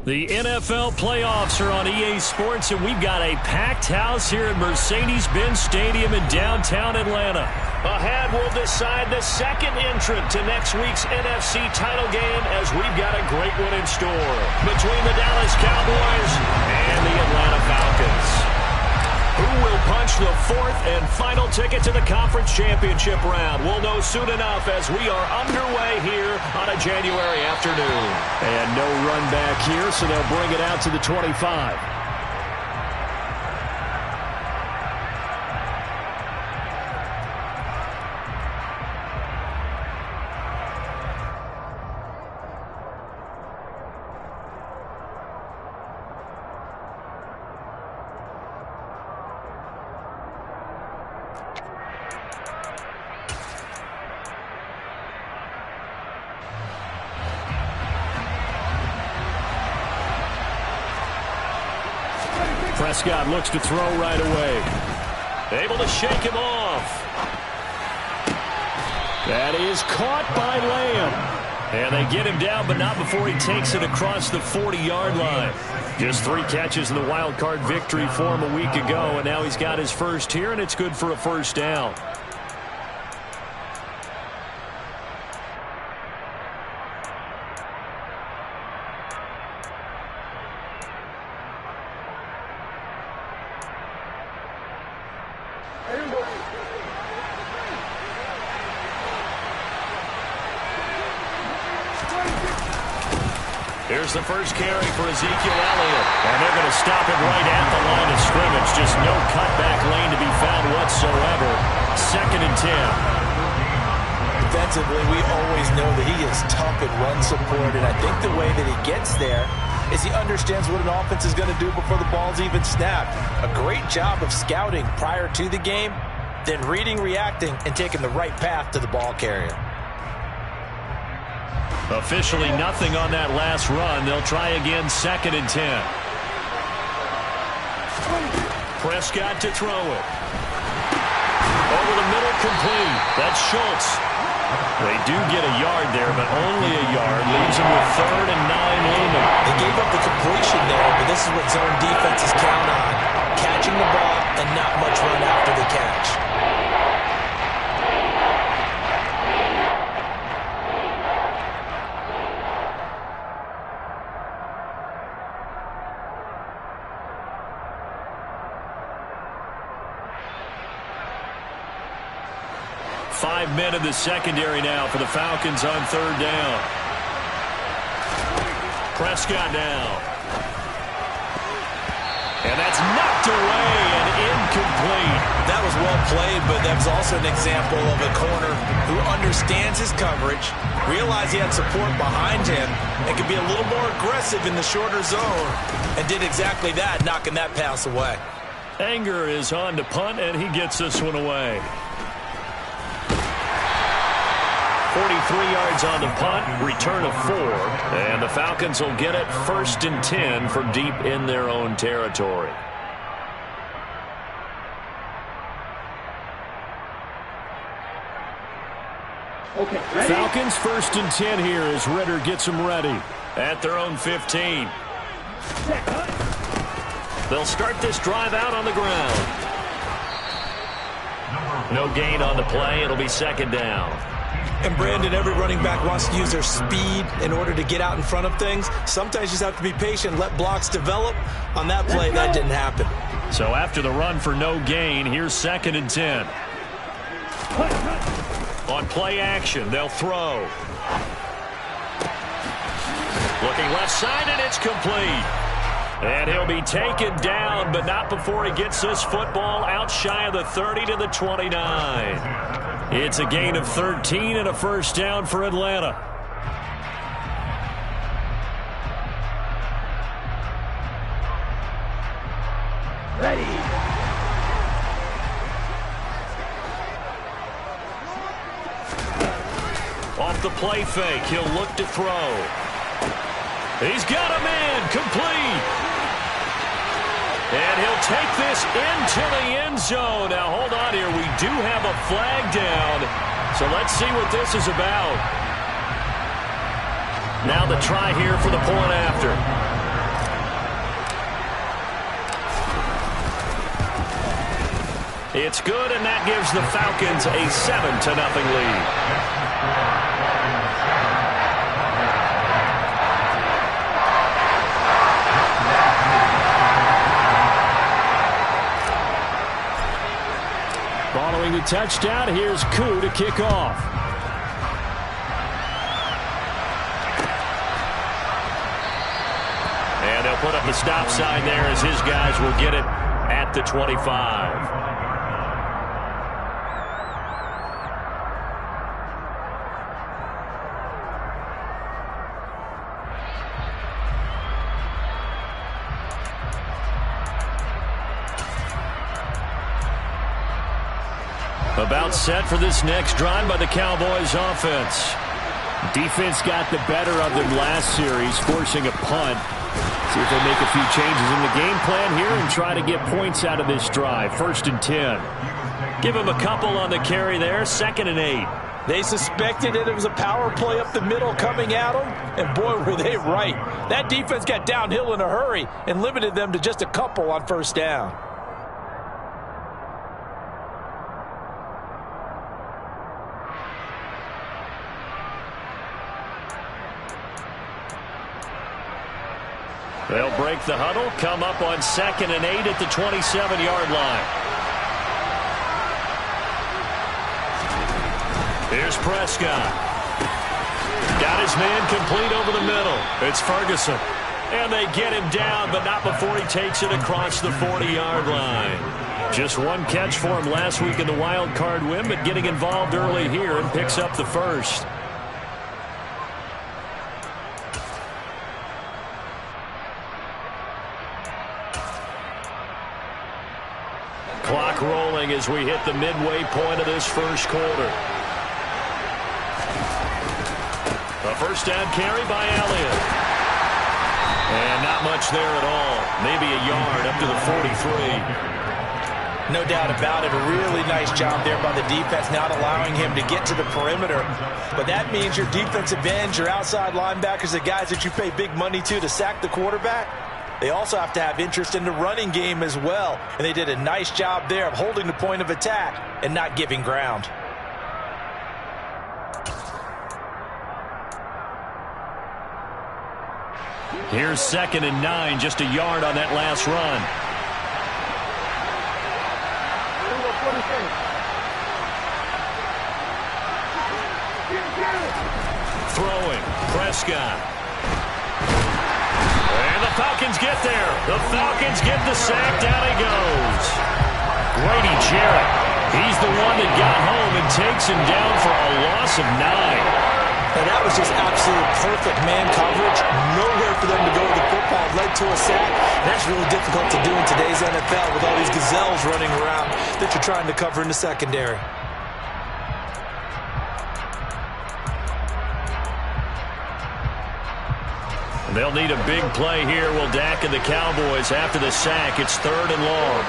The NFL playoffs are on EA Sports, and we've got a packed house here at Mercedes-Benz Stadium in downtown Atlanta. Ahead, we'll decide the second entrant to next week's NFC title game as we've got a great one in store between the Dallas Cowboys and the Atlanta Falcons. Who will punch the fourth and final ticket to the conference championship round? We'll know soon enough as we are underway here on a January afternoon. And no run back here, so they'll bring it out to the 25. Prescott looks to throw right away. Able to shake him off. That is caught by Lamb. And they get him down, but not before he takes it across the 40-yard line. Just 3 catches in the wild card victory for him a week ago, and now he's got his first here, and it's good for a first down. Here's the first carry for Ezekiel Elliott. And they're going to stop him right at the line of scrimmage. Just no cutback lane to be found whatsoever. 2nd and 10. Defensively, we always know that he is tough at run support. And I think the way that he gets there is he understands what an offense is going to do before the ball's even snapped. A great job of scouting prior to the game, then reading, reacting, and taking the right path to the ball carrier. Officially nothing on that last run. They'll try again, 2nd and 10. Prescott to throw it. Over the middle, complete. That's Schultz. They do get a yard there, but only a yard. Leaves them with 3rd and 9 looming. They gave up the completion there, but this is what zone defenses count on. Catching the ball and not much run after the catch. Five men in the secondary now for the Falcons on 3rd down. Prescott now. And that's knocked away and incomplete. That was well played, but that was also an example of a corner who understands his coverage, realized he had support behind him, and could be a little more aggressive in the shorter zone, and did exactly that, knocking that pass away. Anger is on to punt, and he gets this one away. 43 yards on the punt, return of 4, and the Falcons will get it 1st and 10 from deep in their own territory. Okay, Falcons 1st and 10 here as Ritter gets them ready at their own 15. They'll start this drive out on the ground. No gain on the play. It'll be 2nd down. And Brandon, every running back wants to use their speed in order to get out in front of things. Sometimes you just have to be patient, let blocks develop. On that play, that didn't happen. So after the run for no gain, here's 2nd and 10. On play action, they'll throw. Looking left side, and it's complete. And he'll be taken down, but not before he gets this football out shy of the 30 to the 29. It's a gain of 13 and a first down for Atlanta. ready. Off the play fake, he'll look to throw. He's got a man, complete. And he'll take this into the end zone. Now, hold on here. We do have a flag down. So let's see what this is about. Now the try here for the point after. It's good, and that gives the Falcons a 7-0 lead. Following the touchdown, here's Koo to kick off. And they'll put up the stop sign there as his guys will get it at the 25. About set for this next drive by the Cowboys offense. Defense got the better of them last series, forcing a punt. See if they make a few changes in the game plan here and try to get points out of this drive. 1st and 10. Give them a couple on the carry there. 2nd and 8. They suspected that it was a power play up the middle coming at them, and boy, were they right. That defense got downhill in a hurry and limited them to just a couple on 1st down. They'll break the huddle, come up on 2nd and 8 at the 27-yard line. Here's Prescott. Got his man complete over the middle. It's Ferguson. And they get him down, but not before he takes it across the 40-yard line. Just one catch for him last week in the wild card win, but getting involved early here and picks up the first. Clock rolling as we hit the midway point of this first quarter. A 1st down carry by Elliott. And not much there at all. Maybe a yard up to the 43. No doubt about it. A really nice job there by the defense, not allowing him to get to the perimeter. But that means your defensive ends, your outside linebackers, the guys that you pay big money to sack the quarterback, they also have to have interest in the running game as well. And they did a nice job there of holding the point of attack and not giving ground. Here's 2nd and 9, just a yard on that last run. Throwing, Prescott. And the Falcons get there. The Falcons get the sack. Down he goes. Grady Jarrett. He's the one that got home and takes him down for a loss of 9. And that was just absolute perfect man coverage. Nowhere for them to go with the football. Led to a sack. And that's really difficult to do in today's NFL with all these gazelles running around that you're trying to cover in the secondary. They'll need a big play here. Will Dak and the Cowboys after the sack. It's 3rd and long.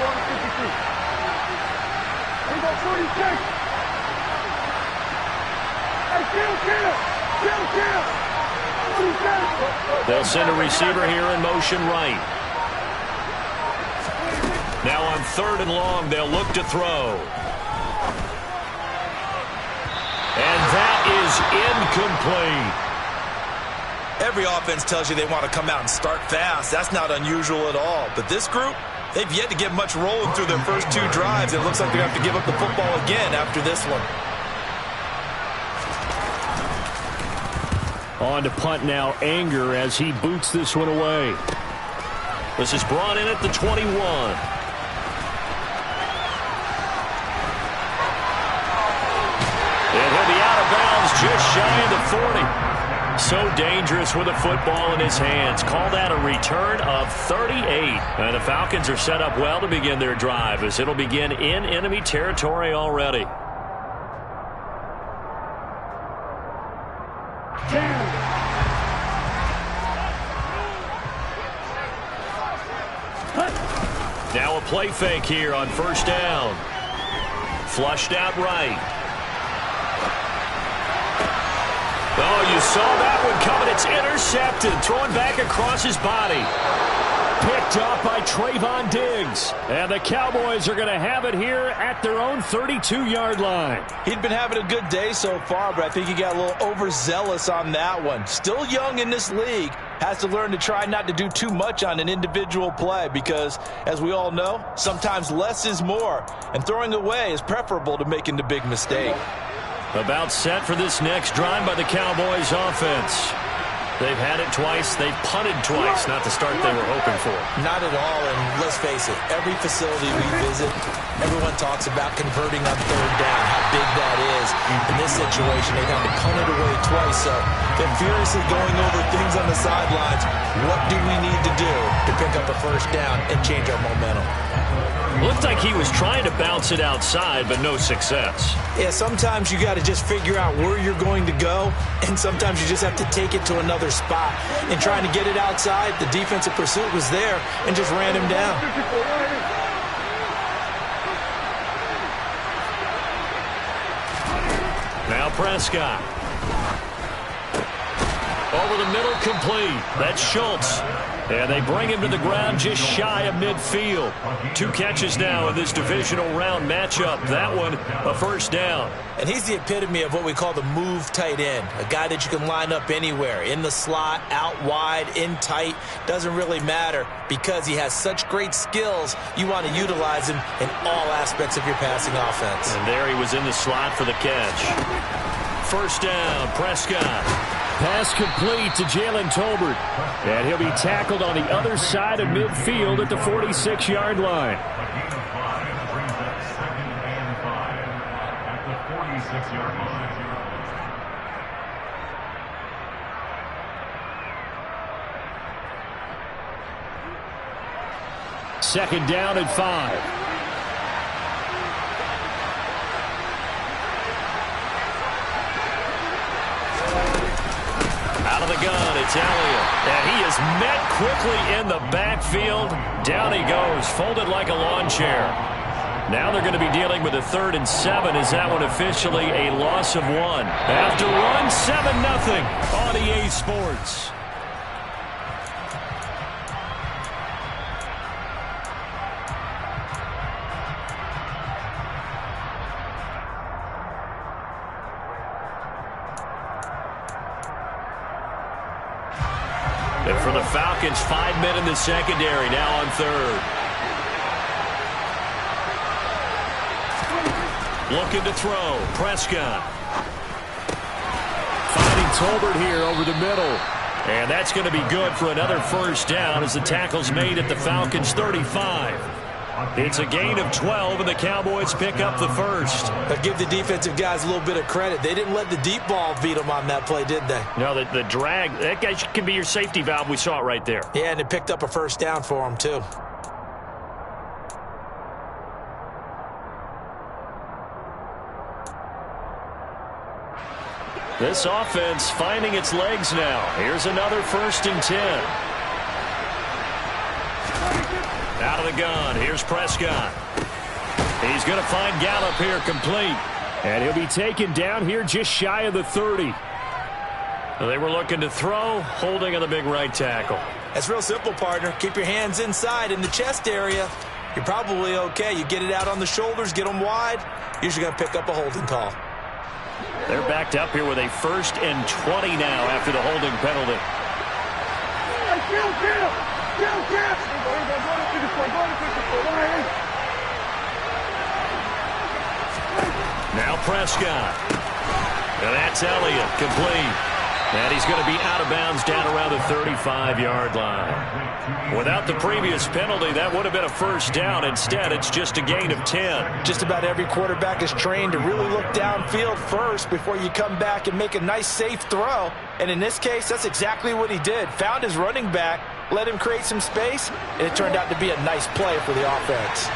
They'll send a receiver here in motion right. Now on 3rd and long, they'll look to throw. And that is incomplete. Every offense tells you they want to come out and start fast. That's not unusual at all. But this group, they've yet to get much rolling through their first 2 drives. It looks like they're going to have to give up the football again after this one. On to punt now, Anger as he boots this one away. This is brought in at the 21. And he'll be out of bounds just shy of the 40. So dangerous with a football in his hands. Call that a return of 38. And the Falcons are set up well to begin their drive as it'll begin in enemy territory already. Now a play fake here on 1st down. Flushed out right. Oh, you saw that one coming. It's intercepted. Throwing back across his body. Picked off by Trayvon Diggs. And the Cowboys are going to have it here at their own 32-yard line. He'd been having a good day so far, but I think he got a little overzealous on that one. Still young in this league. Has to learn to try not to do too much on an individual play because, as we all know, sometimes less is more. And throwing away is preferable to making the big mistake. About set for this next drive by the Cowboys offense. They've had it twice. They've punted twice. Not the start they were hoping for. Not at all, and let's face it, every facility we visit, everyone talks about converting on third down, how big that is. In this situation, they've had to punt it away twice, so they're furiously going over things on the sidelines. What do we need to do to pick up a first down and change our momentum? Looked like he was trying to bounce it outside, but no success. Yeah, sometimes you got to just figure out where you're going to go, and sometimes you just have to take it to another spot. In trying to get it outside, the defensive pursuit was there and just ran him down. Now Prescott. Over the middle, complete. That's Schultz. And they bring him to the ground just shy of midfield. 2 catches now in this divisional round matchup. That one, a first down. And he's the epitome of what we call the move tight end. A guy that you can line up anywhere. In the slot, out wide, in tight. Doesn't really matter because he has such great skills. You want to utilize him in all aspects of your passing offense. And there he was in the slot for the catch. First down, Prescott. Pass complete to Jalen Tolbert. And he'll be tackled on the other side of midfield at the 46-yard line. Second down and 5. Out of the gun, it's Elliott. And he is met quickly in the backfield. Down he goes, folded like a lawn chair. Now they're going to be dealing with a 3rd and 7. Is that one officially a loss of 1? After 1, 7-0 on EA Sports. And for the Falcons, 5 men in the secondary, now on 3rd. Looking to throw, Prescott. Finding Tolbert here over the middle. And that's going to be good for another first down as the tackle's made at the Falcons' 35. It's a gain of 12, and the Cowboys pick up the first. But give the defensive guys a little bit of credit. They didn't let the deep ball beat them on that play, did they? No, the drag, that guy can be your safety valve. We saw it right there. Yeah, and it picked up a first down for them, too. This offense finding its legs now. Here's another 1st and 10. Out of the gun, here's Prescott. He's going to find Gallup here complete. And he'll be taken down here just shy of the 30. They were looking to throw, holding on the big right tackle. That's real simple, partner. Keep your hands inside in the chest area. You're probably okay. You get it out on the shoulders, get them wide. Usually going to pick up a holding call. They're backed up here with a 1st and 20 now after the holding penalty. Now Prescott. And that's Elliott, complete. And he's going to be out of bounds down around the 35-yard line. Without the previous penalty, that would have been a first down. Instead, it's just a gain of 10. Just about every quarterback is trained to really look downfield first before you come back and make a nice, safe throw. And in this case, that's exactly what he did. Found his running back, let him create some space, and it turned out to be a nice play for the offense.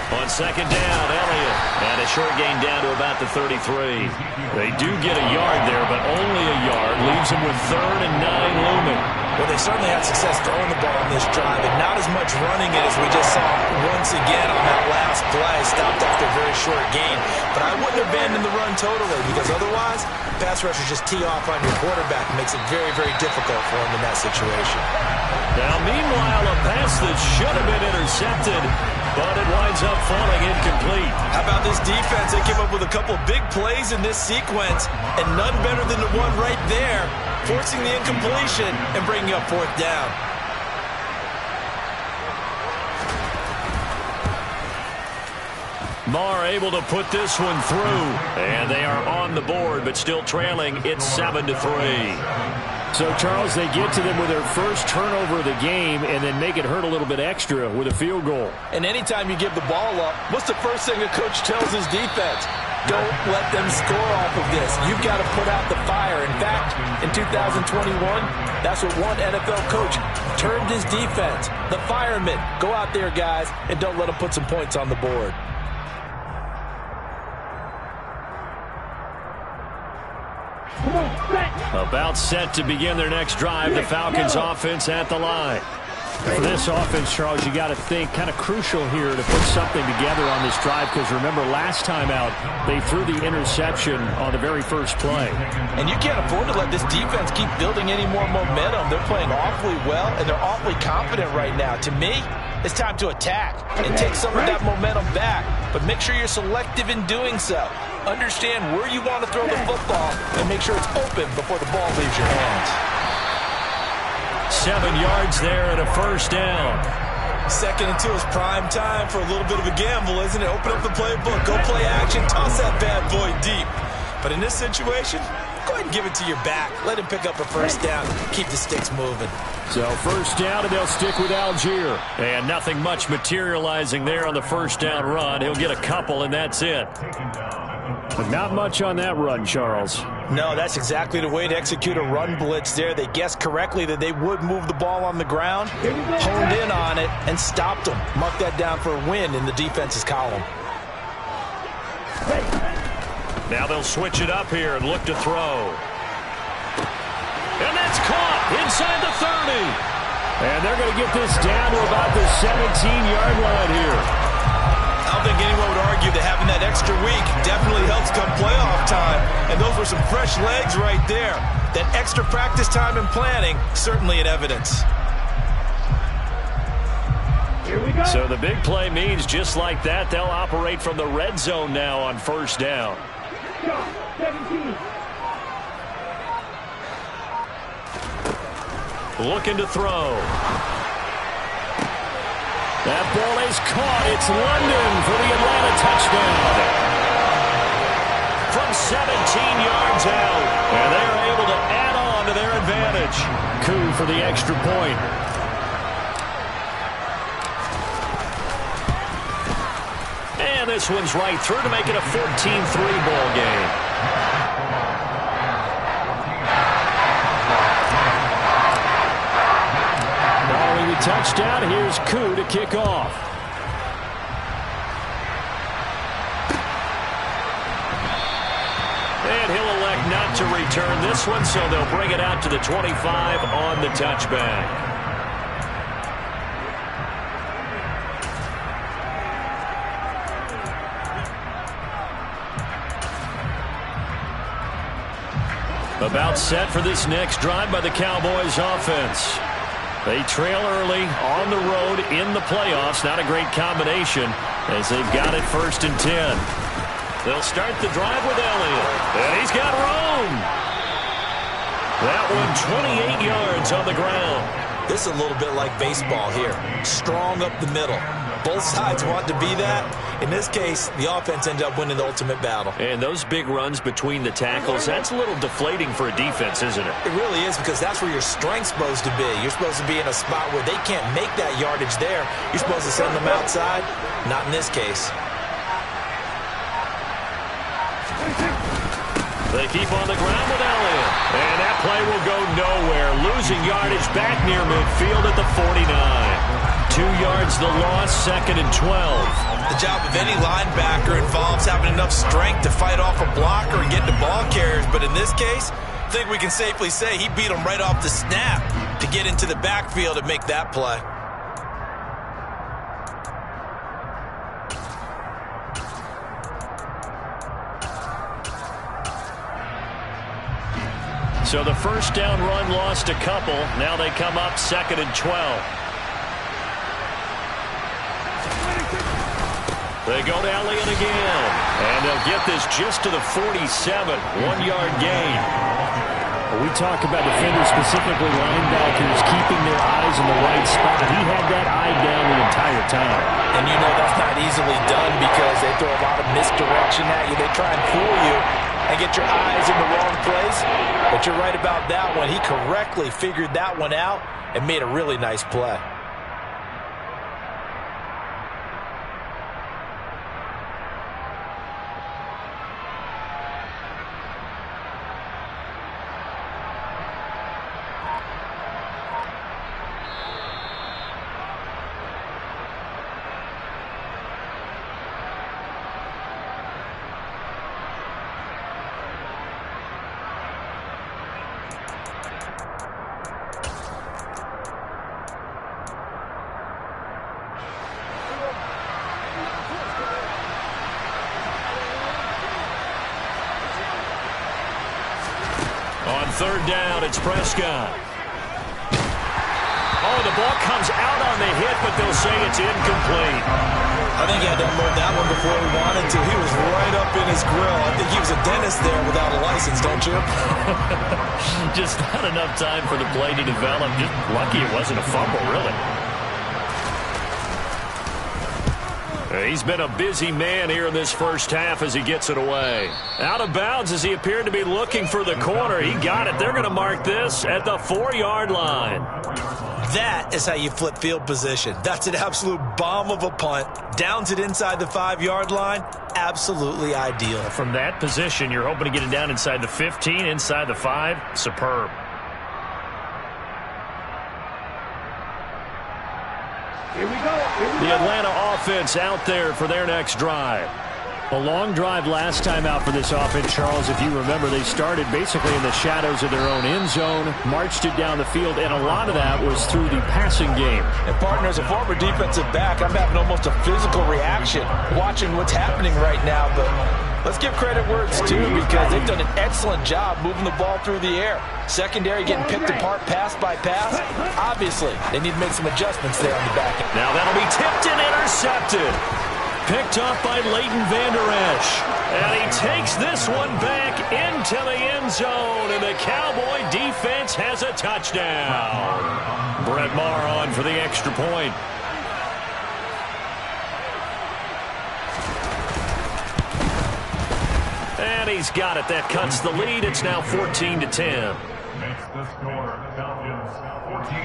On second down, Elliott. And a short gain down to about the 33. They do get a yard there, but only a yard. Leaves them with 3rd and 9 looming. Well, they certainly had success throwing the ball on this drive, and not as much running it as we just saw once again on that last play. Stopped after a very short gain. But I wouldn't abandon the run totally, because otherwise, pass rushers just tee off on your quarterback. It makes it very, very difficult for him in that situation. Now, meanwhile, a pass that should have been intercepted, but it winds up falling incomplete. How about this defense? They came up with a couple of big plays in this sequence, and none better than the one right there, forcing the incompletion and bringing up fourth down. Marr able to put this one through, and they are on the board, but still trailing. It's 7-3. So, Charles, they get to them with their first turnover of the game and then make it hurt a little bit extra with a field goal. And anytime you give the ball up, what's the first thing a coach tells his defense? Don't let them score off of this. You've got to put out the fire. In fact, in 2021, that's what one NFL coach termed his defense. The firemen. Go out there, guys, and don't let them put some points on the board. About set to begin their next drive. The Falcons offense at the line. For this offense, Charles, you got to think kind of crucial here to put something together on this drive, because remember last time out they threw the interception on the very first play. And you can't afford to let this defense keep building any more momentum. They're playing awfully well, and they're awfully confident right now. To me, it's time to attack and take some of that momentum back, but make sure you're selective in doing so. Understand where you want to throw the football and make sure it's open before the ball leaves your hands. 7 yards there and a first down. 2nd and 2 is prime time for a little bit of a gamble, isn't it? Open up the playbook, go play action, toss that bad boy deep. But in this situation, go ahead and give it to your back. Let him pick up a first down. Keep the sticks moving. So first down, and they'll stick with Algier. And nothing much materializing there on the first down run. He'll get a couple, and that's it. But not much on that run, Charles. No, that's exactly the way to execute a run blitz there. They guessed correctly that they would move the ball on the ground, honed in on it, and stopped them. Mark that down for a win in the defense's column. Now they'll switch it up here and look to throw. And that's caught inside the 30. And they're going to get this down to about the 17-yard line here. I don't think anyone would argue that having that extra week definitely helps come playoff time. And those were some fresh legs right there. That extra practice time and planning, certainly in evidence. Here we go. So the big play means just like that, they'll operate from the red zone now on first down. 17. Looking to throw. That ball is caught. It's London for the Atlanta touchdown. From 17 yards out. And they are able to add on to their advantage. Coup for the extra point. And this one's right through to make it a 14-3 ball game. Following the touchdown, here's Koo to kick off. And he'll elect not to return this one, so they'll bring it out to the 25 on the touchback. About set for this next drive by the Cowboys offense. They trail early on the road in the playoffs. Not a great combination as they've got it 1st and 10. They'll start the drive with Elliott. And he's got room. That one 28 yards on the ground. This is a little bit like baseball here. Strong up the middle. Both sides want to be that. In this case, the offense ended up winning the ultimate battle. And those big runs between the tackles, that's a little deflating for a defense, isn't it? It really is, because that's where your strength's supposed to be. You're supposed to be in a spot where they can't make that yardage there. You're supposed to send them outside. Not in this case. They keep on the ground with Elliott. And that play will go nowhere. Losing yardage back near midfield at the 49. 2 yards the loss, 2nd and 12. The job of any linebacker involves having enough strength to fight off a blocker and get to ball carriers. But in this case, I think we can safely say he beat him right off the snap. to get into the backfield and make that play. So the first down run lost a couple. Now they come up 2nd and 12. They go to Elliott again. And they'll get this just to the 47. 1-yard gain. We talk about defenders, specifically linebackers, keeping their eyes in the right spot. He had that eye down the entire time. And you know that's not easily done because they throw a lot of misdirection at you. They try and fool you and get your eyes in the wrong place. But you're right about that one. He correctly figured that one out and made a really nice play. On 3rd down, it's Prescott. Oh, the ball comes out on the hit, but they'll say it's incomplete. I think he had to unload that one before he wanted to. He was right up in his grill. I think he was a dentist there without a license, don't you? Just not enough time for the play to develop. Just lucky it wasn't a fumble, really. He's been a busy man here in this first half as he gets it away. Out of bounds as he appeared to be looking for the corner. He got it. They're going to mark this at the 4-yard line. That is how you flip field position. That's an absolute bomb of a punt. Downs it inside the 5-yard line. Absolutely ideal. From that position, you're hoping to get it down inside the 15, inside the 5. Superb. Here we go. The Atlanta offense out there for their next drive. A long drive last time out for this offense, Charles. If you remember, they started basically in the shadows of their own end zone, marched it down the field, and a lot of that was through the passing game. And partner, as a former defensive back, I'm having almost a physical reaction watching what's happening right now. But let's give credit where it's due because they've done an excellent job moving the ball through the air. Secondary getting picked apart pass by pass. Obviously, they need to make some adjustments there on the back end. Now that'll be tipped and intercepted. Picked up by Leighton Vander Esch. And he takes this one back into the end zone. And the Cowboy defense has a touchdown. Brett Maher on for the extra point. And he's got it. That cuts the lead. It's now 14-10. Makes the score. Falcons 14.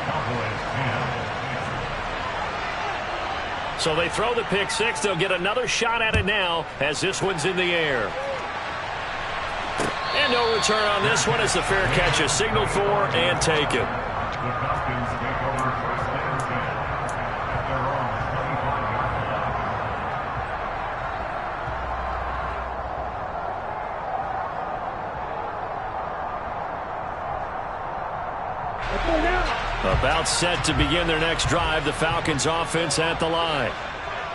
Cowboys 10. So they throw the pick six. They'll get another shot at it now as this one's in the air. And no return on this one as the fair catch is signaled for and taken. The Falcons take over first and 10 at their own 25-yard Let's go now. About set to begin their next drive. The Falcons offense at the line.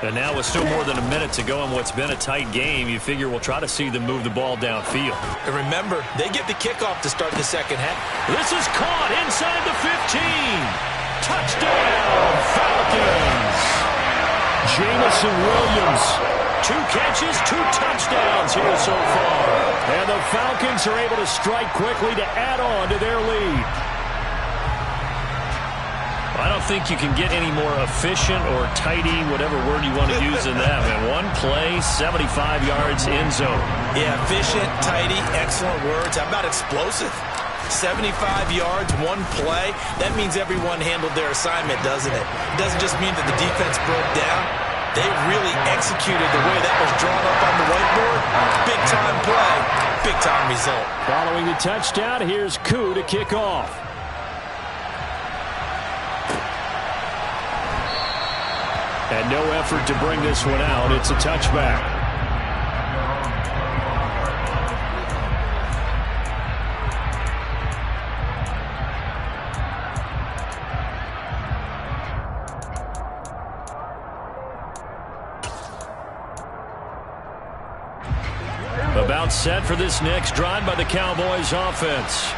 And now with still more than a minute to go in what's been a tight game, you figure we'll try to see them move the ball downfield. And remember, they get the kickoff to start the second half. This is caught inside the 15. Touchdown, Falcons. Jamison Williams. 2 catches, 2 touchdowns here so far. And the Falcons are able to strike quickly to add on to their lead. I don't think you can get any more efficient or tidy, whatever word you want to use in that. And one play, 75 yards in zone. Yeah, efficient, tidy, excellent words. How about explosive? 75 yards, one play. That means everyone handled their assignment, doesn't it? It doesn't just mean that the defense broke down. They really executed the way that was drawn up on the whiteboard. Big-time play, big-time result. Following the touchdown, here's Koo to kick off. And no effort to bring this one out. It's a touchback. Timeout set for this next drive by the Cowboys offense.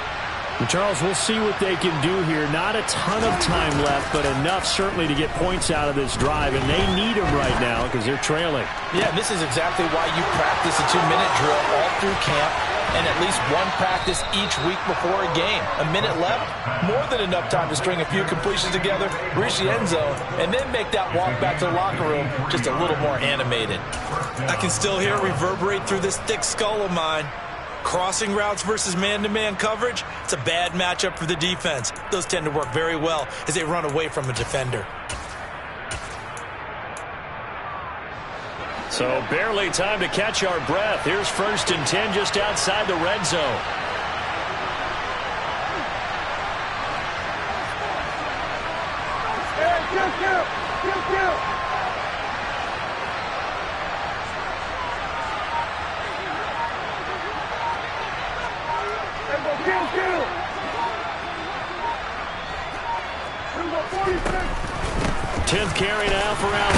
And Charles, we'll see what they can do here. Not a ton of time left, but enough certainly to get points out of this drive, and they need them right now because they're trailing. Yeah, this is exactly why you practice a 2-minute drill all through camp and at least one practice each week before a game. A minute left, more than enough time to string a few completions together, reach the end zone, and then make that walk back to the locker room just a little more animated. I can still hear it reverberate through this thick skull of mine. Crossing routes versus man-to-man coverage, it's a bad matchup for the defense. Those tend to work very well as they run away from a defender. So barely time to catch our breath. Here's 1st and 10 just outside the red zone. Kill. Kill. 10th carry now for Allen.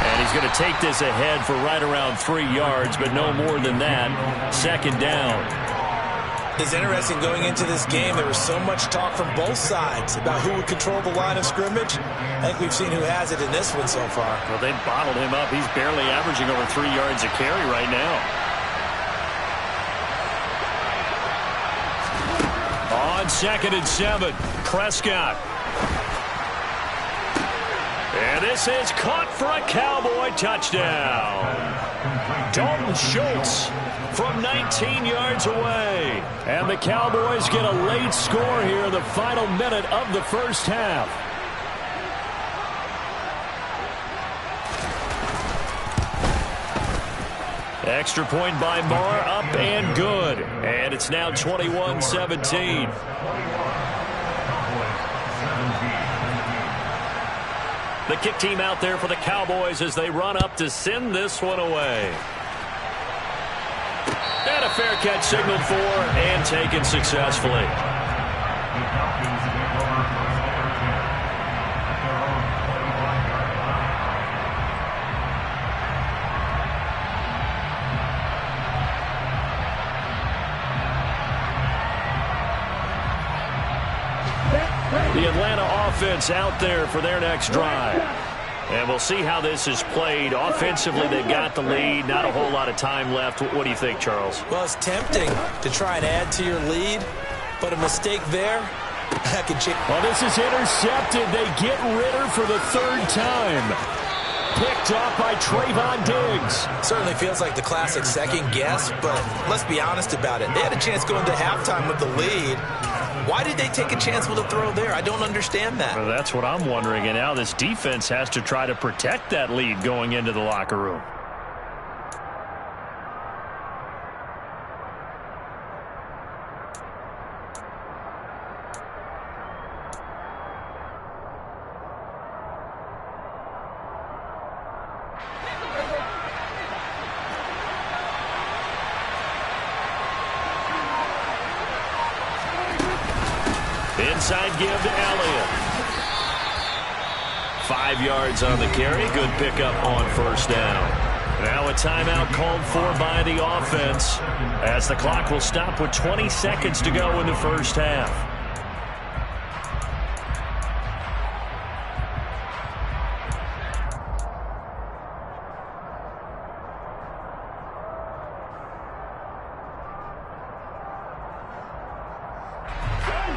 And he's going to take this ahead for right around 3 yards, but no more than that. 2nd down. It's interesting going into this game. There was so much talk from both sides about who would control the line of scrimmage. I think we've seen who has it in this one so far. Well, they bottled him up. He's barely averaging over 3 yards a carry right now. On 2nd and 7, Prescott. And this is caught for a Cowboy touchdown. Dalton Schultz from 19 yards away. And the Cowboys get a late score here in the final minute of the first half. Extra point by Moore, up and good. And it's now 21-17. The kick team out there for the Cowboys as they run up to send this one away. And a fair catch signaled for and taken successfully. The Atlanta offense out there for their next drive. And we'll see how this is played. Offensively, they've got the lead. Not a whole lot of time left. What do you think, Charles? Well, it's tempting to try and add to your lead, but a mistake there, that could change. Well, this is intercepted. They get Ritter for the 3rd time. Picked off by Trayvon Diggs. Certainly feels like the classic second guess, but let's be honest about it. They had a chance going to halftime with the lead. Why did they take a chance with a throw there? I don't understand that. Well, that's what I'm wondering. And now this defense has to try to protect that lead going into the locker room. Inside give to Elliott. 5 yards on the carry. Good pickup on 1st down. Now a timeout called for by the offense as the clock will stop with 20 seconds to go in the first half.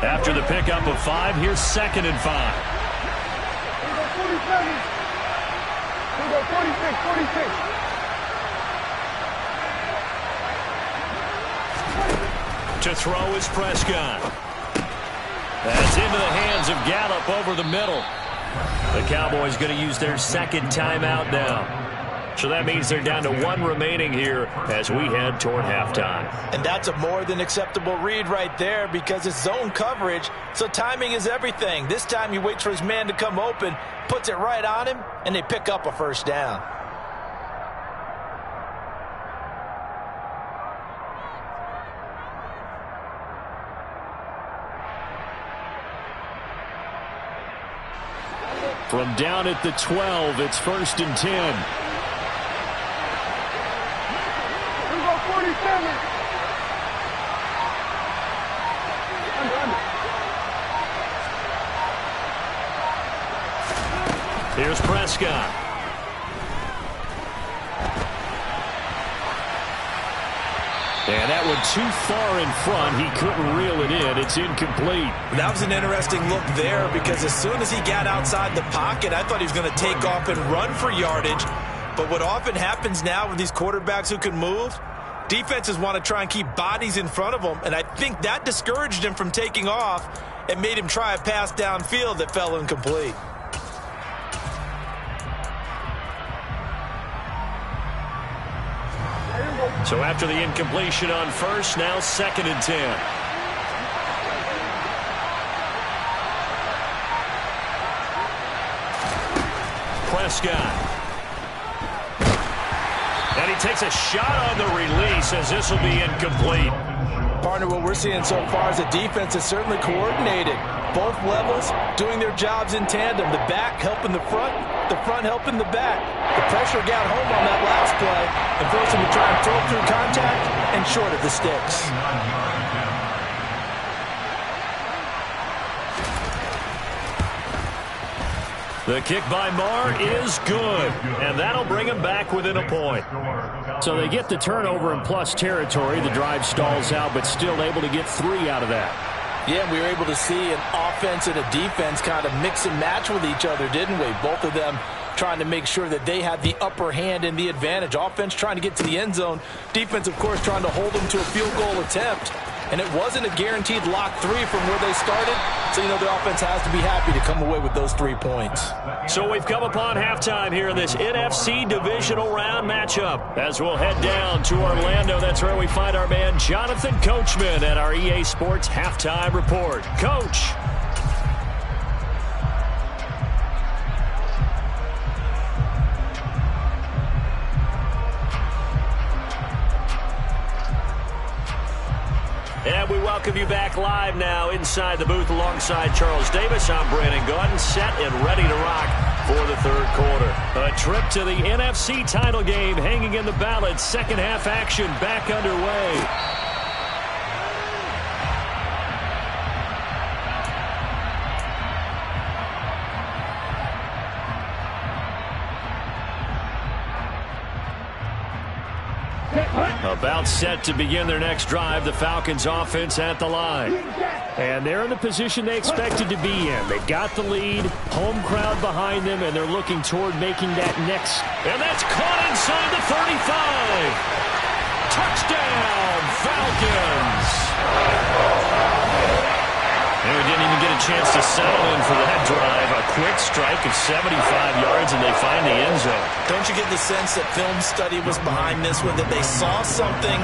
After the pickup of 5, here's 2nd and 5. 46. To throw is Prescott. That's into the hands of Gallup over the middle. The Cowboys going to use their 2nd timeout now. So that means they're down to 1 remaining here as we head toward halftime. And that's a more than acceptable read right there because it's zone coverage, so timing is everything. This time he waits for his man to come open, puts it right on him, and they pick up a 1st down. From down at the 12, it's 1st and 10. 46. Here's Prescott. And that one too far in front. He couldn't reel it in. It's incomplete. That was an interesting look there because as soon as he got outside the pocket, I thought he was going to take off and run for yardage. But what often happens now with these quarterbacks who can move, defenses want to try and keep bodies in front of them. And I think that discouraged him from taking off and made him try a pass downfield that fell incomplete. So after the incompletion on first, now 2nd and 10. Prescott. And he takes a shot on the release as this will be incomplete. Partner, what we're seeing so far is a defense is certainly coordinated. Both levels doing their jobs in tandem. The back helping the front helping the back. The pressure got home on that last play and forced him to try and throw through contact and short of the sticks. The kick by Marr is good, and that'll bring him back within a point. So they get the turnover in plus territory. The drive stalls out, but still able to get 3 out of that. Yeah, we were able to see an offense and a defense kind of mix and match with each other, didn't we? Both of them trying to make sure that they had the upper hand and the advantage. Offense trying to get to the end zone. Defense, of course, trying to hold them to a field goal attempt. And it wasn't a guaranteed lock 3 from where they started. So, you know, the offense has to be happy to come away with those 3 points. So we've come upon halftime here in this NFC divisional round matchup. As we'll head down to Orlando, that's where we find our man Jonathan Coachman at our EA Sports Halftime Report. Coach. And we welcome you back live now inside the booth alongside Charles Davis. I'm Brandon Gaudin, set and ready to rock for the 3rd quarter. A trip to the NFC title game hanging in the balance. Second half action back underway. About set to begin their next drive, the Falcons offense at the line. And they're in the position they expected to be in. They've got the lead, home crowd behind them, and they're looking toward making that next. And that's caught inside the 35. Touchdown, Falcons. And we didn't even get a chance to settle in for that drive. A quick strike of 75 yards, and they find the end zone. Don't you get the sense that film study was behind this one, that they saw something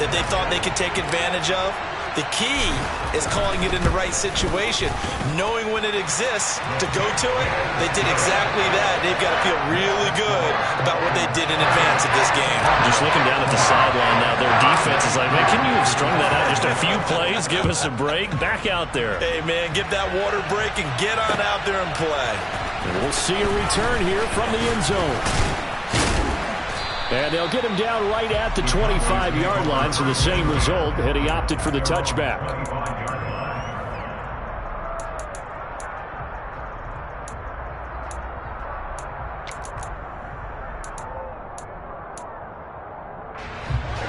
that they thought they could take advantage of? The key is calling it in the right situation, knowing when it exists to go to it. They did exactly that. They've got to feel really good about what they did in advance of this game. Just looking down at the sideline now, their defense is like, man, can you have strung that out just a few plays? Give us a break. Back out there. Hey, man, give that water break and get on out there and play. And we'll see a return here from the end zone. And they'll get him down right at the 25-yard line, so the same result, and he opted for the touchback.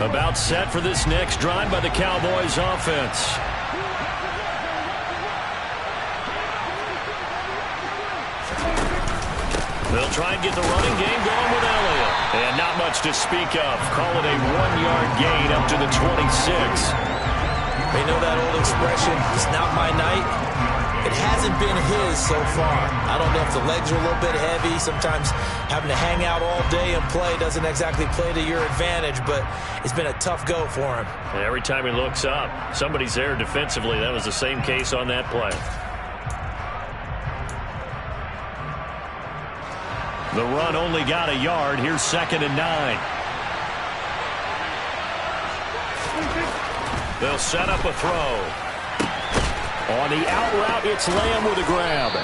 About set for this next drive by the Cowboys offense. They'll try and get the running game going with Elliott. And not much to speak of. Call it a 1-yard gain up to the 26. They know that old expression, it's not my night. It hasn't been his so far. I don't know if the legs are a little bit heavy. Sometimes having to hang out all day and play doesn't exactly play to your advantage, but it's been a tough go for him. And every time he looks up, somebody's there defensively. That was the same case on that play. The run only got a yard. Here's 2nd and 9. They'll set up a throw. On the out route, it's Lamb with a grab.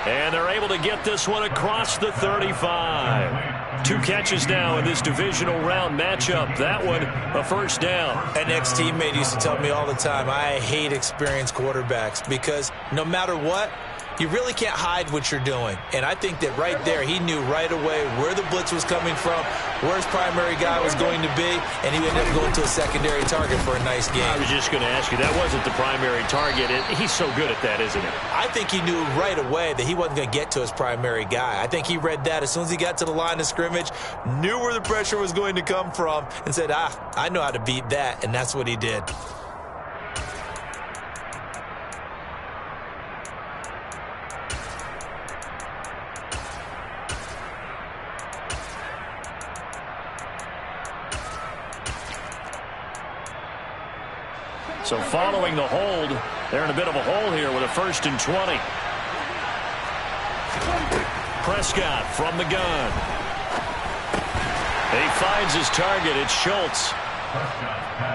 And they're able to get this one across the 35. 2 catches now in this divisional round matchup. That one, a first down. An ex-teammate used to tell me all the time, I hate experienced quarterbacks because no matter what, you really can't hide what you're doing. And I think that right there, he knew right away where the blitz was coming from, where his primary guy was going to be, and he ended up going to a secondary target for a nice game. I was just going to ask you, that wasn't the primary target. He's so good at that, isn't he? I think he knew right away that he wasn't going to get to his primary guy. I think he read that as soon as he got to the line of scrimmage, knew where the pressure was going to come from, and said, I know how to beat that, and that's what he did. So following the hold, they're in a bit of a hole here with a 1st and 20. Prescott from the gun. He finds his target. It's Schultz.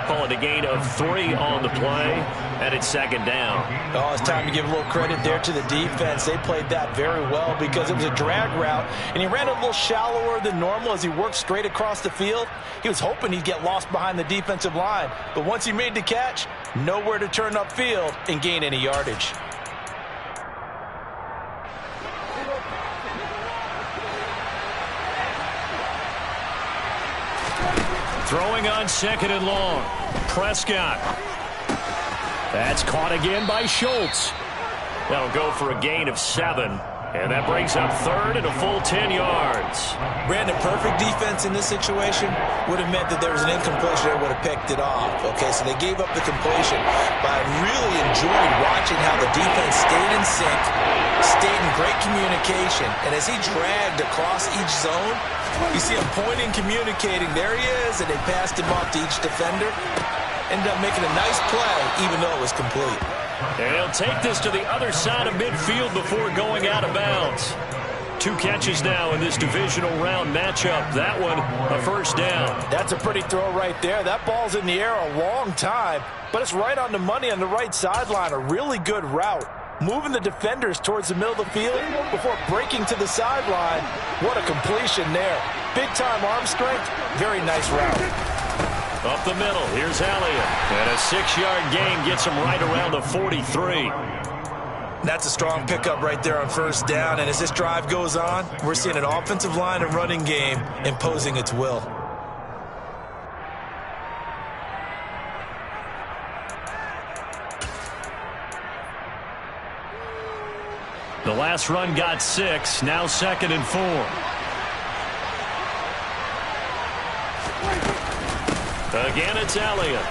Calling a gain of 3 on the play, and it's 2nd down. Oh, it's time to give a little credit there to the defense. They played that very well because it was a drag route, and he ran a little shallower than normal as he worked straight across the field. He was hoping he'd get lost behind the defensive line, but once he made the catch, nowhere to turn upfield and gain any yardage. Throwing on 2nd and long. Prescott. That's caught again by Schultz. That'll go for a gain of 7. And that brings up 3rd and a full 10 yards. Brandon, perfect defense in this situation would have meant that there was an incompletion that would have picked it off. Okay, so they gave up the completion. But I really enjoyed watching how the defense stayed in sync, stayed in great communication. And as he dragged across each zone, you see him pointing, communicating. There he is, and they passed him off to each defender. Ended up making a nice play, even though it was complete. And he'll take this to the other side of midfield before going out of bounds. 2 catches now in this divisional round matchup. That one, a 1st down. That's a pretty throw right there. That ball's in the air a long time, but it's right on the money on the right sideline. A really good route. Moving the defenders towards the middle of the field before breaking to the sideline. What a completion there. Big-time arm strength. Very nice route. Up the middle, here's Elliott. And a 6-yard gain gets him right around the 43. That's a strong pickup right there on 1st down. And as this drive goes on, we're seeing an offensive line and running game imposing its will. The last run got 6, now 2nd and 4. Again, it's Elliott.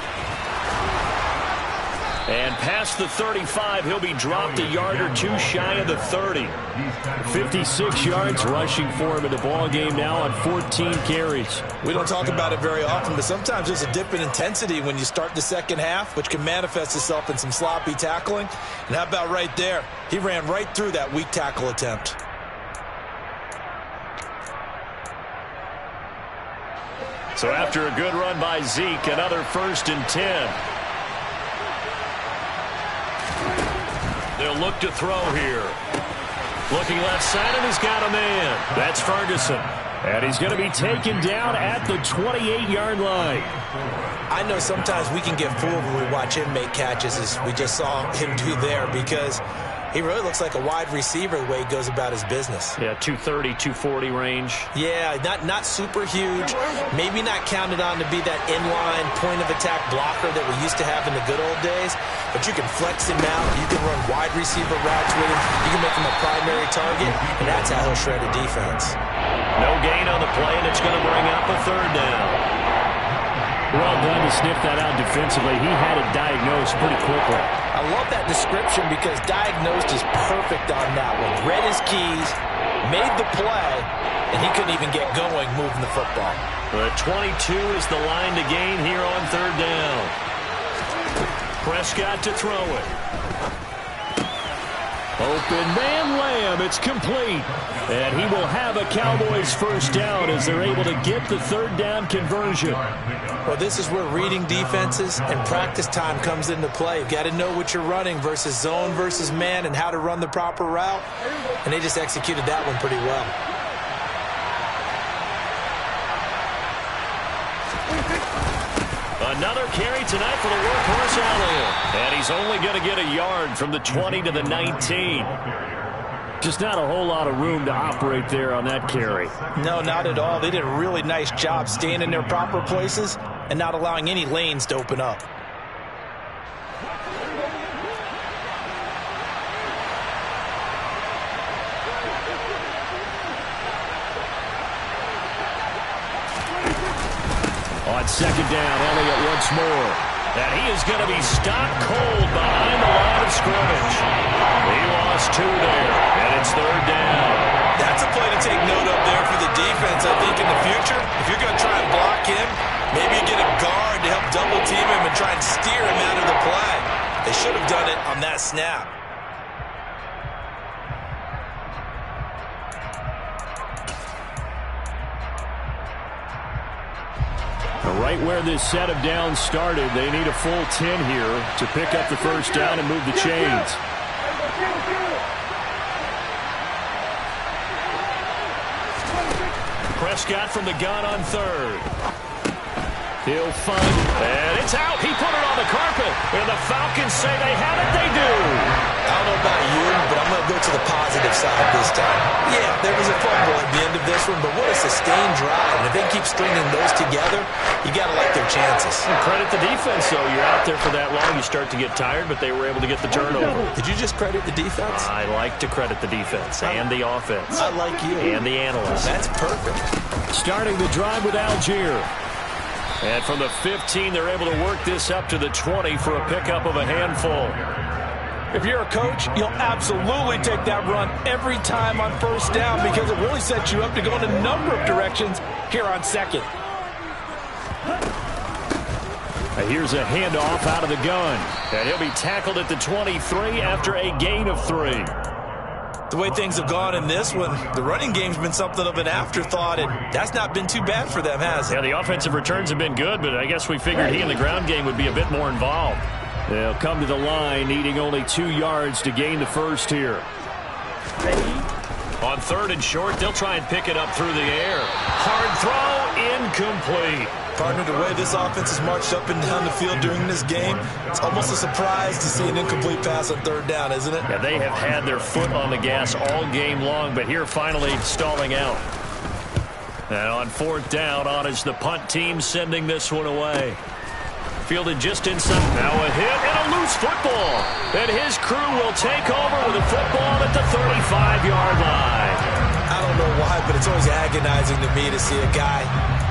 And past the 35, he'll be dropped a yard or 2 shy of the 30. 56 yards rushing for him in the ball game now on 14 carries. We don't talk about it very often, but sometimes there's a dip in intensity when you start the second half, which can manifest itself in some sloppy tackling. And how about right there? He ran right through that weak tackle attempt. So after a good run by Zeke, another 1st and 10. They'll look to throw here. Looking left side, and he's got a man. That's Ferguson. And he's going to be taken down at the 28-yard line. I know sometimes we can get fooled when we watch him make catches, as we just saw him do there, because he really looks like a wide receiver the way he goes about his business. Yeah, 230, 240 range. Yeah, not super huge. Maybe not counted on to be that inline point-of-attack blocker that we used to have in the good old days. But you can flex him out. You can run wide receiver routes with him. You can make him a primary target, and that's how he'll shred a defense. No gain on the play, and it's going to bring up a 3rd down. Well done to sniff that out defensively. He had it diagnosed pretty quickly. I love that description because diagnosed is perfect on that one. Read his keys, made the play, and he couldn't even get going moving the football. The 22 is the line to gain here on 3rd down. Prescott to throw it. Open man Lamb. It's complete. And he will have a Cowboys first down as they're able to get the third down conversion. Well, this is where reading defenses and practice time comes into play. You've got to know what you're running versus zone versus man and how to run the proper route. And they just executed that one pretty well. Another carry tonight for the workhorse Elliott. And he's only going to get a yard from the 20 to the 19. Just not a whole lot of room to operate there on that carry. No, not at all. They did a really nice job staying in their proper places and not allowing any lanes to open up. On second down, Elliott once more. And he is going to be stopped cold behind the line of scrimmage. He lost 2 there, and it's third down. That's a play to take note of there for the defense, I think, in the future. If you're going to try and block him, maybe you get a guard to help double team him and try and steer him out of the play. They should have done it on that snap. Right where this set of downs started, they need a full 10 here to pick up the first down and move the chains. Prescott from the gun on third. He'll find it, and it's out. He put it on the carpet, and the Falcons say they have it. They do. I don't know about you, but I'm going to go to the positive side this time. Yeah, there was a fumble at the end of this one, but what a sustained drive. And if they keep stringing those together, you got to like their chances. And credit the defense, though. You're out there for that long, you start to get tired, but they were able to get the turnover. Did you just credit the defense? I like to credit the defense and the offense. I like you. And the analysts. That's perfect. Starting the drive with Algier. And from the 15, they're able to work this up to the 20 for a pickup of a handful. If you're a coach, you'll absolutely take that run every time on first down because it really sets you up to go in a number of directions here on second. Here's a handoff out of the gun. And he'll be tackled at the 23 after a gain of 3. The way things have gone in this one, the running game's been something of an afterthought, and that's not been too bad for them, has it? Yeah, the offensive returns have been good, but I guess we figured he in the ground game would be a bit more involved. They'll come to the line, needing only 2 yards to gain the first here. On third and short, they'll try and pick it up through the air. Hard throw, incomplete. Partner, the way this offense has marched up and down the field during this game, it's almost a surprise to see an incomplete pass on third down, isn't it? Yeah, they have had their foot on the gas all game long, but here finally stalling out. And on fourth down, on is the punt team sending this one away. Fielded just inside. Now a hit and a loose football. And his crew will take over with a football at the 35-yard line. I don't know why, but it's always agonizing to me to see a guy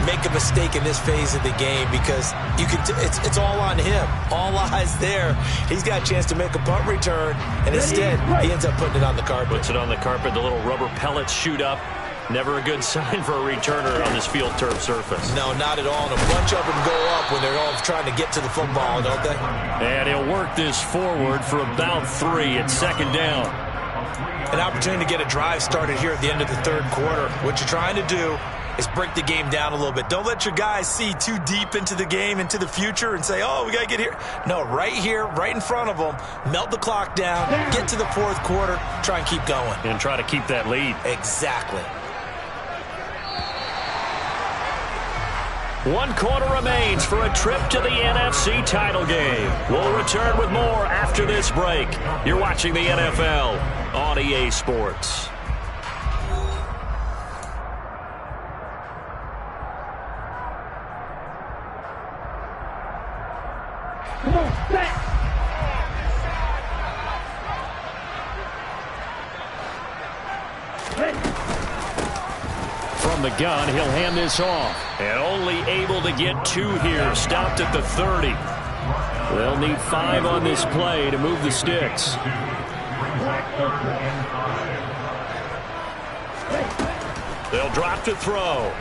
make a mistake in this phase of the game because you can. It's all on him. All eyes there. He's got a chance to make a punt return, and instead he ends up putting it on the carpet. Puts it on the carpet. The little rubber pellets shoot up. Never a good sign for a returner on this field turf surface. No, not at all. And a bunch of them go up when they're all trying to get to the football, don't they? And he'll work this forward for about 3 at second down. An opportunity to get a drive started here at the end of the third quarter. What you're trying to do is break the game down a little bit. Don't let your guys see too deep into the game, into the future, and say, oh, we got to get here. No, right here, right in front of them, melt the clock down, get to the fourth quarter, try and keep going. And try to keep that lead. Exactly. 1 quarter remains for a trip to the NFC title game. We'll return with more after this break. You're watching the NFL on EA Sports. Come on, back. From the gun, he'll hand this off. And only able to get 2 here. Stopped at the 30. They'll need 5 on this play to move the sticks. They'll drop to throw.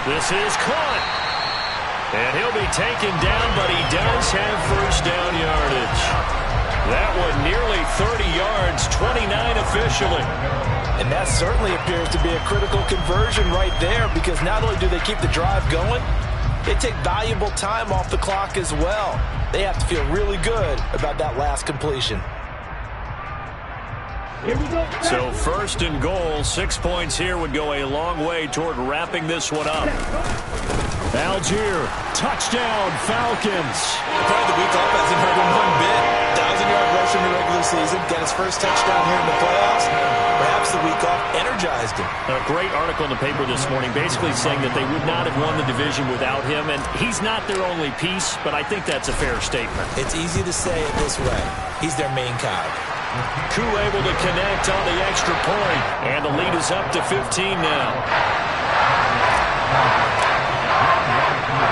This is caught. And he'll be taken down, but he does have first down yardage. That one nearly 30 yards, 29 officially. And that certainly appears to be a critical conversion right there, because not only do they keep the drive going, they take valuable time off the clock as well. They have to feel really good about that last completion. Here we go. So 1st and goal, 6 points here would go a long way toward wrapping this one up. Algier, touchdown, Falcons. Probably the week off hasn't hurt him one bit. 1,000-yard rush in the regular season, got his first touchdown here in the playoffs. Perhaps the week off energized him. A great article in the paper this morning basically saying that they would not have won the division without him, and he's not their only piece, but I think that's a fair statement. It's easy to say it this way. He's their main cog. Koo able to connect on the extra point, and the lead is up to 15 now.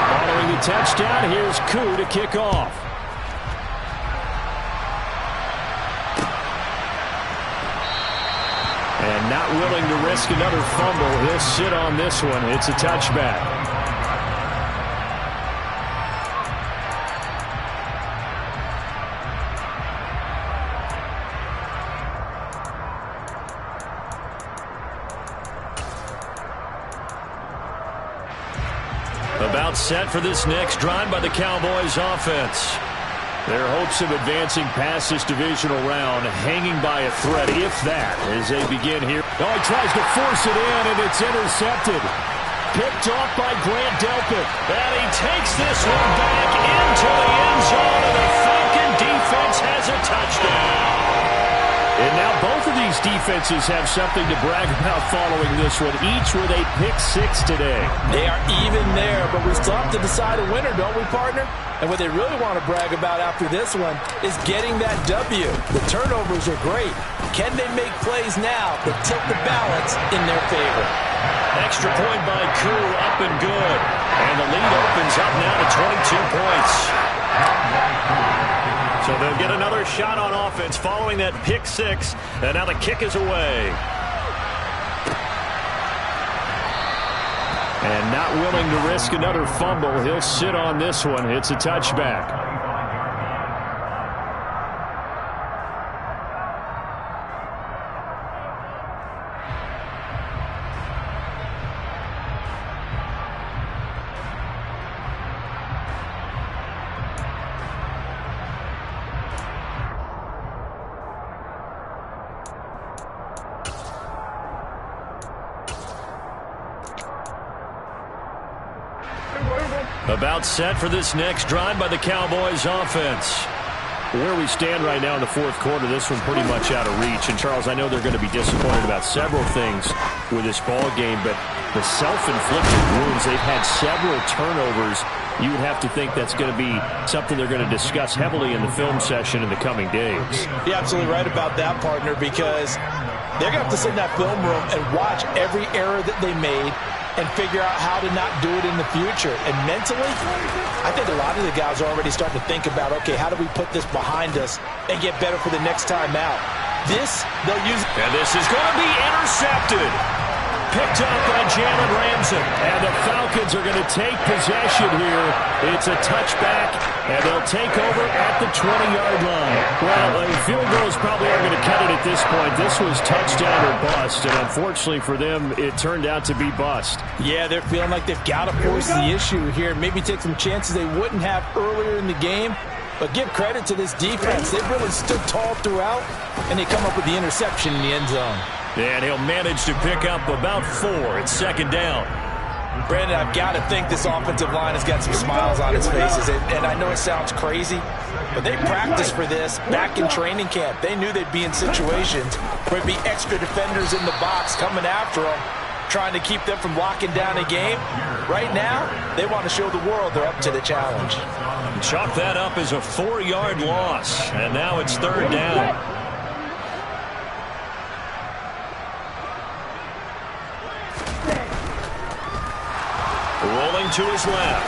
Following the touchdown, here's Koo to kick off. And not willing to risk another fumble, he'll sit on this one. It's a touchback. About set for this next drive by the Cowboys offense. Their hopes of advancing past this divisional round hanging by a thread, if that, as they begin here. Oh, he tries to force it in, and it's intercepted. Picked off by Grant Delpit. And he takes this one back into the end zone, and the Falcon defense has a touchdown. And now both of these defenses have something to brag about following this one, each with a pick six today. They are even there, but we still have to decide a winner, don't we, partner? And what they really want to brag about after this one is getting that W. The turnovers are great. Can they make plays now that tilt the balance in their favor? Extra point by Koo, up and good. And the lead opens up now to 22 points. So they'll get another shot on offense following that pick six. And now the kick is away. And not willing to risk another fumble, he'll sit on this one. It's a touchback. About set for this next drive by the Cowboys offense. Where we stand right now in the fourth quarter, this one pretty much out of reach. And, Charles, I know they're going to be disappointed about several things with this ball game, but the self-inflicted wounds, they've had several turnovers. You would have to think that's going to be something they're going to discuss heavily in the film session in the coming days. You're absolutely right about that, partner, because they're going to have to sit in that film room and watch every error that they made and figure out how to not do it in the future. And mentally, I think a lot of the guys are already starting to think about, okay, how do we put this behind us and get better for the next time out? This, they'll use. And this is going to be intercepted. Picked up by Jalen Ramsey. And the Falcons are going to take possession here. It's a touchback, and they'll take over at the 20-yard line. Well, field goals probably aren't going to cut it at this point. This was touchdown or bust, and unfortunately for them, it turned out to be bust. Yeah, they're feeling like they've got to force the issue here. Maybe take some chances they wouldn't have earlier in the game. But give credit to this defense. They've really stood tall throughout, and they come up with the interception in the end zone. And he'll manage to pick up about 4. It's second down. Brandon, I've got to think this offensive line has got some smiles on its faces. And I know it sounds crazy, but they practiced for this back in training camp. They knew they'd be in situations where there'd be extra defenders in the box coming after them, trying to keep them from locking down a game. Right now, they want to show the world they're up to the challenge. Chalk that up as a 4-yard loss. And now it's third down. Rolling to his left.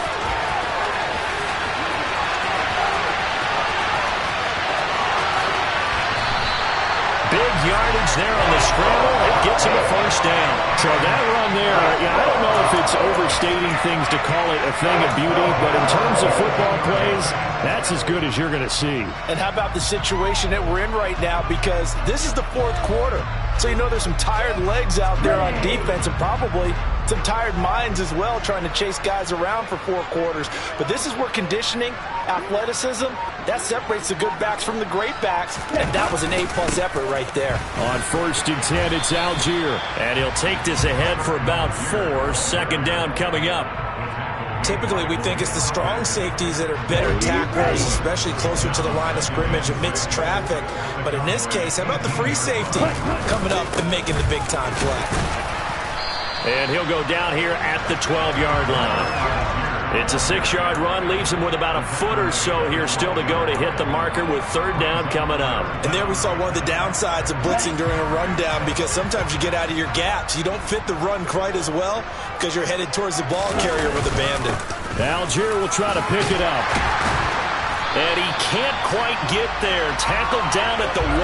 Big yardage there on the scramble. It gets him a first down. So that run there, I don't know if it's overstating things to call it a thing of beauty, but in terms of football plays, that's as good as you're going to see. And how about the situation that we're in right now? Because this is the fourth quarter. So you know there's some tired legs out there on defense and probably some tired minds as well trying to chase guys around for 4 quarters. But this is where conditioning, athleticism, that separates the good backs from the great backs. And that was an A-plus effort right there. On 1st and 10, it's Algier. And he'll take this ahead for about 4. Second down coming up. Typically, we think it's the strong safeties that are better tacklers, especially closer to the line of scrimmage amidst traffic. But in this case, how about the free safety coming up and making the big-time play? And he'll go down here at the 12-yard line. It's a 6-yard run, leaves him with about a foot or so here still to go to hit the marker with 3rd down coming up. And there we saw one of the downsides of blitzing during a rundown, because sometimes you get out of your gaps. You don't fit the run quite as well because you're headed towards the ball carrier with abandon. Algier will try to pick it up. And he can't quite get there. Tackled down at the 1.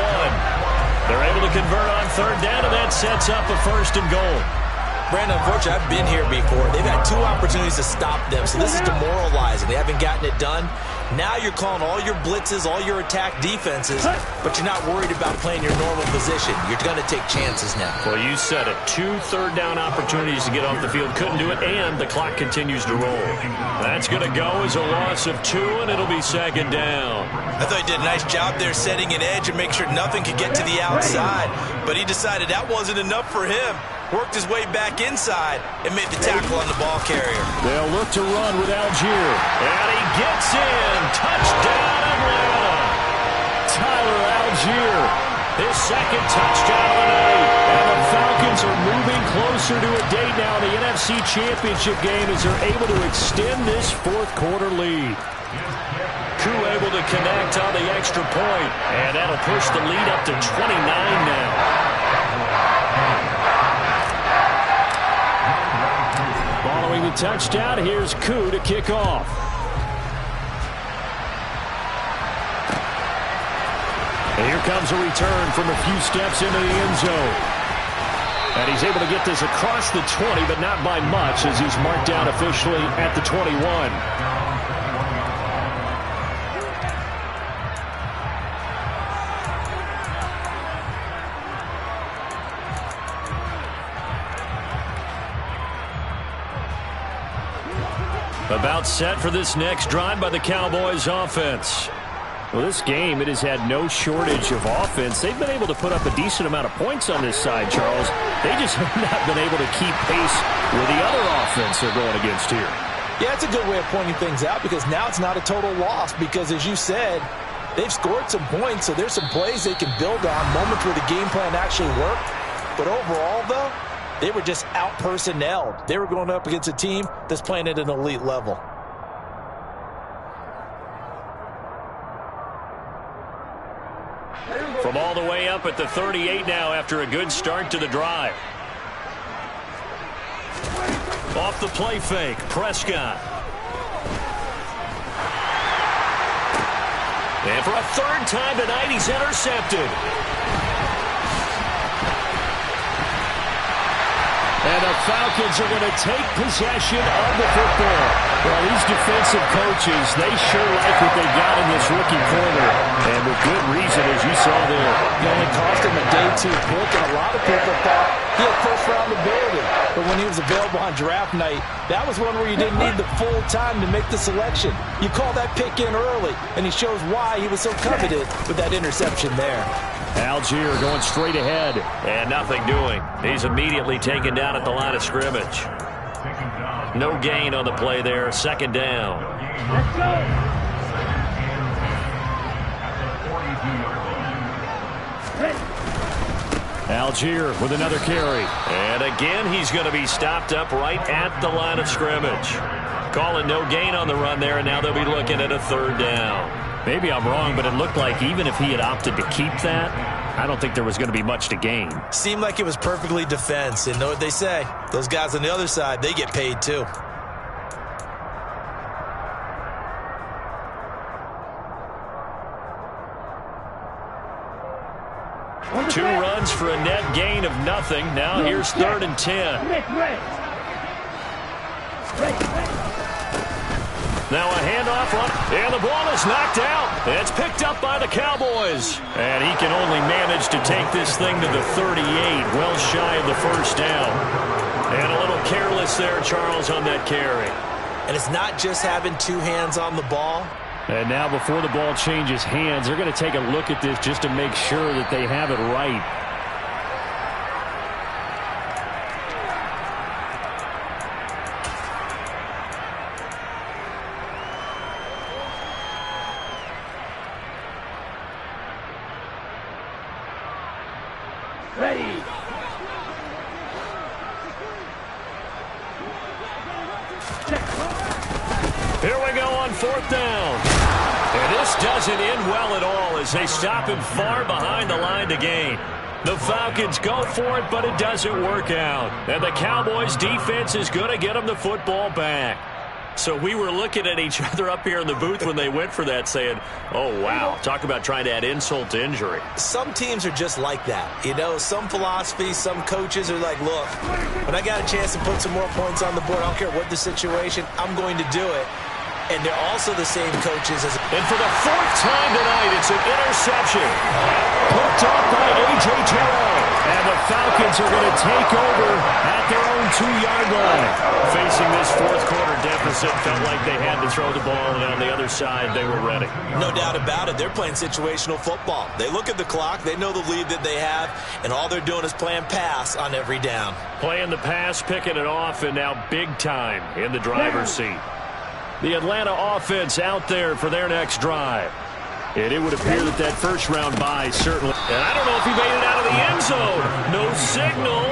They're able to convert on 3rd down, and that sets up a 1st and goal. Brandon, unfortunately, I've been here before. They've had 2 opportunities to stop them, so this is demoralizing. They haven't gotten it done. Now you're calling all your blitzes, all your attack defenses, but you're not worried about playing your normal position. You're going to take chances now. Well, you said it. 2 third-down opportunities to get off the field. Couldn't do it, and the clock continues to roll. That's going to go as a loss of 2, and it'll be 2nd down. I thought he did a nice job there setting an edge and make sure nothing could get to the outside, but he decided that wasn't enough for him. Worked his way back inside and made the tackle on the ball carrier. They'll look to run with Algier. And he gets in. Touchdown, Atlanta. Tyler Algier. His 2nd touchdown of the night. And the Falcons are moving closer to a date now in the NFC Championship game as they're able to extend this 4th quarter lead. Koo able to connect on the extra point. And that'll push the lead up to 29 now. Following the touchdown, here's Koo to kick off. And here comes a return from a few steps into the end zone. And he's able to get this across the 20, but not by much, as he's marked down officially at the 21. About set for this next drive by the Cowboys offense. Well, this game, it has had no shortage of offense. They've been able to put up a decent amount of points on this side, Charles. They just have not been able to keep pace with the other offense they're going against here. Yeah, it's a good way of pointing things out, because now it's not a total loss, because as you said, they've scored some points, so there's some plays they can build on, moments where the game plan actually worked. But overall, though, they were just out-personnelled. They were going up against a team that's playing at an elite level. From all the way up at the 38 now after a good start to the drive. Off the play fake, Prescott. And for a 3rd time tonight, he's intercepted. And the Falcons are going to take possession of the football. Well, these defensive coaches, they sure like what they got in this rookie corner. And with good reason, as you saw there. It only cost him a day 2 pick, and a lot of people thought he had first-round ability. But when he was available on draft night, that was one where you didn't need the full time to make the selection. You call that pick in early, and he shows why he was so coveted with that interception there. Algier going straight ahead. And nothing doing. He's immediately taken down at the line of scrimmage. No gain on the play there. 2nd down. Let's go. Algier with another carry. And again, he's going to be stopped up right at the line of scrimmage. Calling no gain on the run there, and now they'll be looking at a 3rd down. Maybe I'm wrong, but it looked like even if he had opted to keep that, I don't think there was going to be much to gain. Seemed like it was perfectly defense, and know what they say. Those guys on the other side, they get paid too. 2 runs for a net gain of nothing. Now here's 3rd and 10. Now a handoff and the ball is knocked out. It's picked up by the Cowboys. And he can only manage to take this thing to the 38, well shy of the first down. And a little careless there, Charles, on that carry. And it's not just having 2 hands on the ball. And now before the ball changes hands, they're going to take a look at this just to make sure that they have it right. Ready. Here we go on 4th down. And this doesn't end well at all as they stop him far behind the line to gain. The Falcons go for it, but it doesn't work out. And the Cowboys defense is going to get them the football back. So we were looking at each other up here in the booth when they went for that saying, oh, wow, talk about trying to add insult to injury. Some teams are just like that. You know, some philosophies, some coaches are like, look, when I got a chance to put some more points on the board, I don't care what the situation, I'm going to do it. And they're also the same coaches as... And for the 4th time tonight, it's an interception. Picked up by A.J. Terrell. And the Falcons are going to take over at their own 2-yard line. Facing this 4th quarter deficit, felt like they had to throw the ball, and on the other side, they were ready. No doubt about it. They're playing situational football. They look at the clock, they know the lead that they have, and all they're doing is playing pass on every down. Playing the pass, picking it off, and now big time in the driver's seat. The Atlanta offense out there for their next drive. And it would appear that first round bye certainly. And I don't know if he made it out of the end zone. No signal.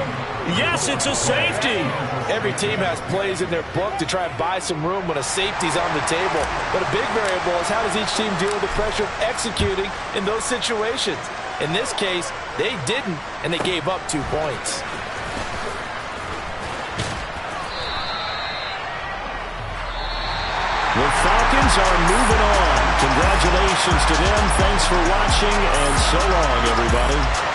Yes, it's a safety. Every team has plays in their book to try and buy some room when a safety's on the table. But a big variable is how does each team deal with the pressure of executing in those situations. In this case, they didn't, and they gave up 2 points. The Falcons are moving on. Congratulations to them. Thanks for watching, and so long, everybody.